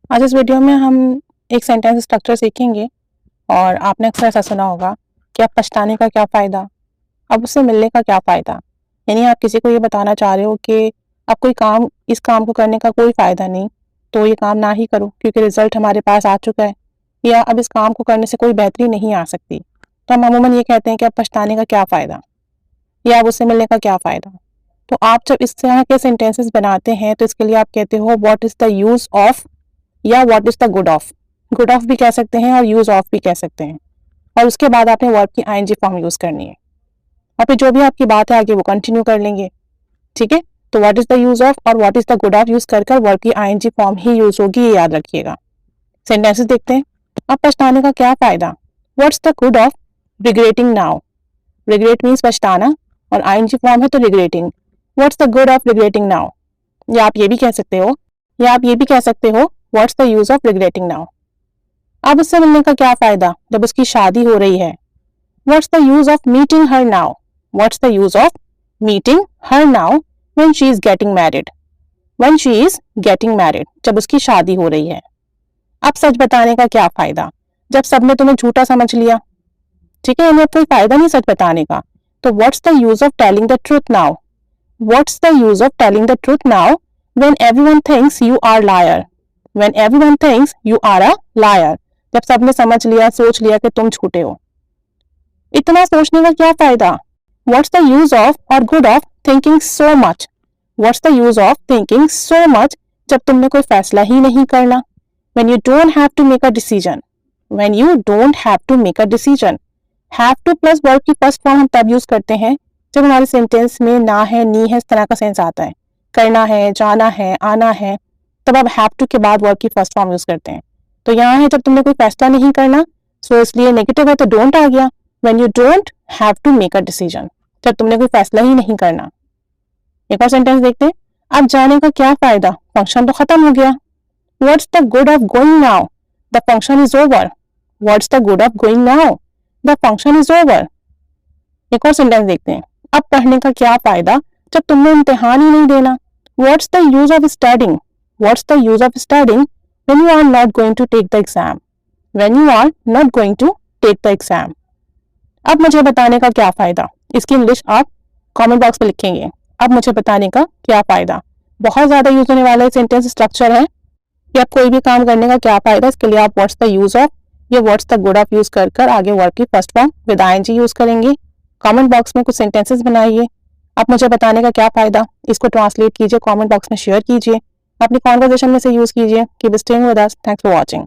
आज इस वीडियो में हम एक सेंटेंस स्ट्रक्चर सीखेंगे और आपने अक्सर ऐसा सुना होगा कि अब पछताने का क्या फ़ायदा, अब उससे मिलने का क्या फ़ायदा। यानी आप किसी को ये बताना चाह रहे हो कि अब कोई काम, इस काम को करने का कोई फ़ायदा नहीं, तो ये काम ना ही करो क्योंकि रिज़ल्ट हमारे पास आ चुका है, या अब इस काम को करने से कोई बेहतरी नहीं आ सकती। तो हम अमूमन ये कहते हैं कि अब पछताने का क्या फ़ायदा, या अब उससे मिलने का क्या फ़ायदा। तो आप जब इस तरह के सेंटेंसेस बनाते हैं तो इसके लिए आप कहते हो what is the use of, या what is the good of. Good of भी कह सकते हैं और यूज ऑफ भी कह सकते हैं, और उसके बाद आपने वर्ब की आईएनजी फॉर्म यूज करनी है, और फिर जो भी आपकी बात है आगे वो कंटिन्यू कर लेंगे। ठीक है, तो what is the use of और what is the good of use कर वर्ब की आईएनजी फॉर्म ही यूज होगी, ये याद रखिएगा। सेंटेंसेस देखते हैं। अब पछताने का क्या फायदा, what's the good of regretting now. Regret means पछताना और आईएनजी फॉर्म है तो regretting. What's the good of regretting now, या आप ये भी कह सकते हो, what's the use of regretting now. अब उससे मिलने का क्या फायदा जब उसकी शादी हो रही है। What's the use of meeting her now. What's the use of meeting her now when she is getting married. When she is getting married, जब उसकी शादी हो रही है। अब सच बताने का क्या फायदा, जब सबने तुम्हें झूठा समझ लिया। ठीक है, यानी अब कोई फायदा नहीं सच बताने का। तो what's the use of telling the truth now. What's the use of telling the truth now when everyone thinks you are liar. When everyone thinks you are a liar, जब सबने समझ लिया, सोच लिया कि तुम झूठे हो। इतना सोचने का क्या फायदा। What's the use of और good of thinking so much? What's the use of thinking so much जब तुमने कोई फैसला ही नहीं करना। When you don't have to make a decision. When you don't have to make a decision. Have to plus verb की first form हम तब use करते हैं जब हमारे सेंटेंस में ना है, नी है, इस तरह का सेंस आता है। करना है, जाना है, आना है, तब आप हैव टू के बाद वर्ब की फर्स्ट फॉर्म यूज करते हैं। तो यहाँ है जब तुमने कोई फैसला नहीं करना, सो इसलिए नेगेटिव है तो डोंट आ गया। When you don't have to make a decision, जब तुमने कोई फैसला ही नहीं करना। एक और सेंटेंस देखते हैं। अब जाने का क्या फायदा, फंक्शन तो खत्म हो गया। What's the good of going now, the function is over. What's the good of going now, the function is over. एक और सेंटेंस देखते हैं। अब पढ़ने का क्या फायदा जब तुमने इम्तिहान ही नहीं देना। What's the use of studying. What's the use of studying when you are not going to take the exam? When you are not going to take the exam. अब मुझे बताने का क्या फायदा, इसकी इंग्लिश आप कमेंट बॉक्स में लिखेंगे। अब मुझे बताने का क्या फायदा बहुत ज्यादा यूज होने वाला सेंटेंस स्ट्रक्चर है कि अब कोई भी काम करने का क्या फायदा, इसके लिए आप व्हाट्स द यूज ऑफ या what's the good of use कर आगे वर्ब की first form with I N G use करेंगे। कमेंट बॉक्स में कुछ सेंटेंसेस बनाइए। अब मुझे बताने का क्या फायदा, इसको ट्रांसलेट कीजिए, कमेंट बॉक्स में शेयर कीजिए, अपनी कॉन्वर्सेशन में से यूज कीजिए। Keep staying with us, thanks for watching.